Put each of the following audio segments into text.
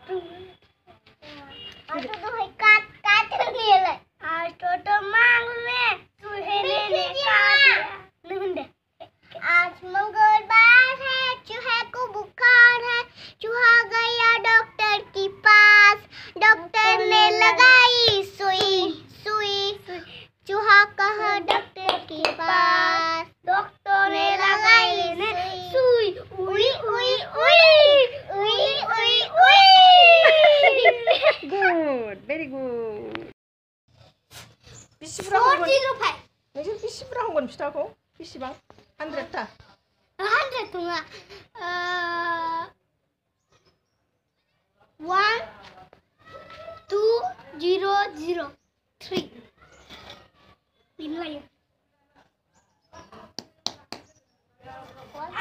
आज मंगलवार है, चूहे को बुखार है, चूहा गया डॉक्टर के पास, डॉक्टर ने लगाई सुई सुई, चूहा कहा डॉक्टर के पास, डॉक्टर ने लगाई सुई, उई उई उई उई उई उई। Good, very good. बेसेबां 405 नोंसोर बेसेबां होगोन फिथाखौ बेसेबां 100टा 100 नङा 1 2 0 0 3 बिलायो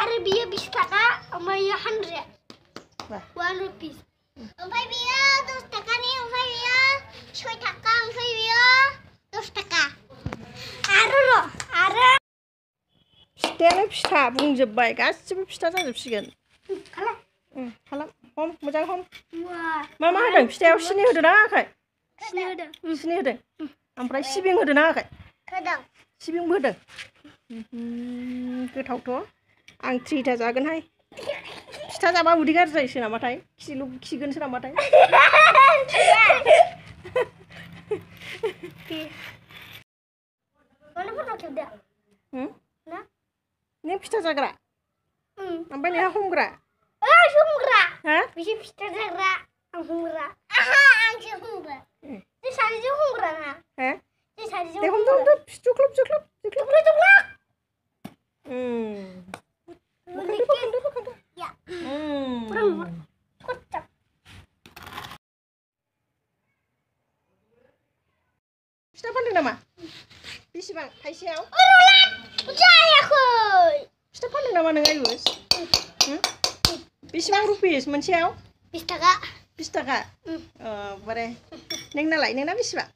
आरो बियो 20 थाखा ओमफ्राय 100 1 रुपीस ओमफ्राय बियो 10 थाखानि ओमफ्राय बियो 6 थाखा ओमफ्राय बियो 10 थाखा आरो फिथायानो फिथा बुंजोब्बाय गासिबो फिथा जाजोबसिगोन खालाम हम मोजां हम मा होदों फिथायाव सिनि होदों ना होआखै सिनि होदों ओमफ्राय सिबिं होदों ना होआखै होदों सिबिंबो होदों गोथावथ' आं 3टा जागोनहाय फिथा जाबा उदै गाज्रि जायोसो नामाथाय खिगोनसो नामाथाय नों फिथा जाग्रा ओमफ्राय नोंहा हमग्रा हमग्रा हा बिसोर फिथा जाग्रा आं हमग्रा आंसो हमग्रा जों सानैजों हमग्रा ना हा जों सानैजों दे हमदो जुख्लब फिथा फानदों नामा बेसेबां थाइसेयाव जायाखै फिथा फानदों नामा नों आयुस बेसेबां रुपिस मोनसेयाव 20 थाखा 20 थाखा बारे नोंनालाय नोंना बेसेबां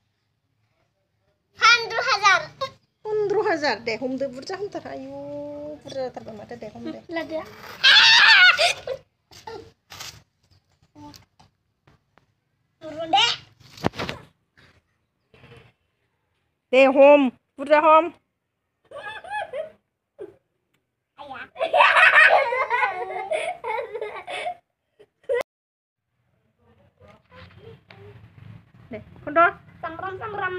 15,000 दे हमदो बुरजा हमथार आयु बुरजा जाथारबाय माथो दे हमदो लादो दे हम बुरजा हम दे खन्द संग्राम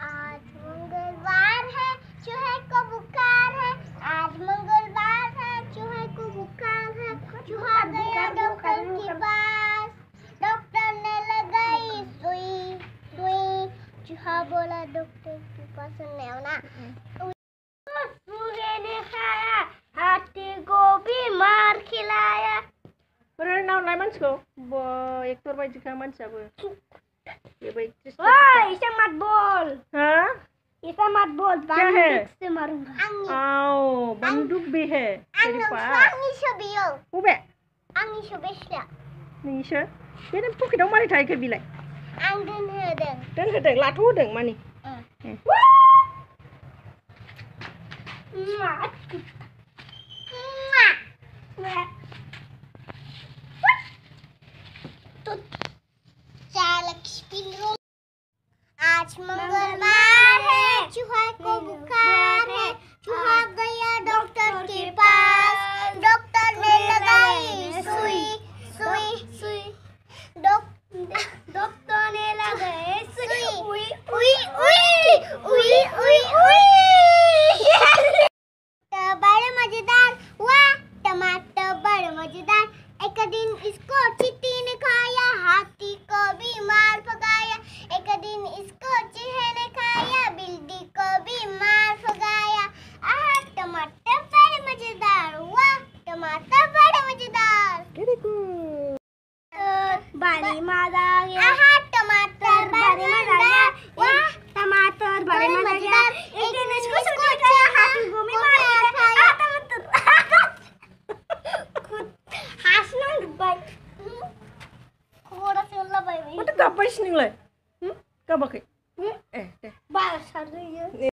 आज मंगलवार है चूहे को बुखार है, आज मंगलवार है चूहे को बुखार है, चूहा गया डॉक्टर के पास, डॉक्टर ने लगाई सुई सुई, चूहा बोला डॉक्टर के पास नहीं आना चूहे ने खाया हाथी को बीमार खिलाया बोरै नावलाय मानसिखौ एक्टर बायदिखा मानसियाबो बेबो एक्ट्रेस इसे मत बोल हाँ इसे मत बोल क्या है से मारूंगा आओ बंदूक भी है तेरे पास आंनि सोबियो बबे आंनि सोबेसला नोंसो बे नों पकेटाव मारै थाहैखो बिलाय आं दोनहोदों लाथ'होदों मानि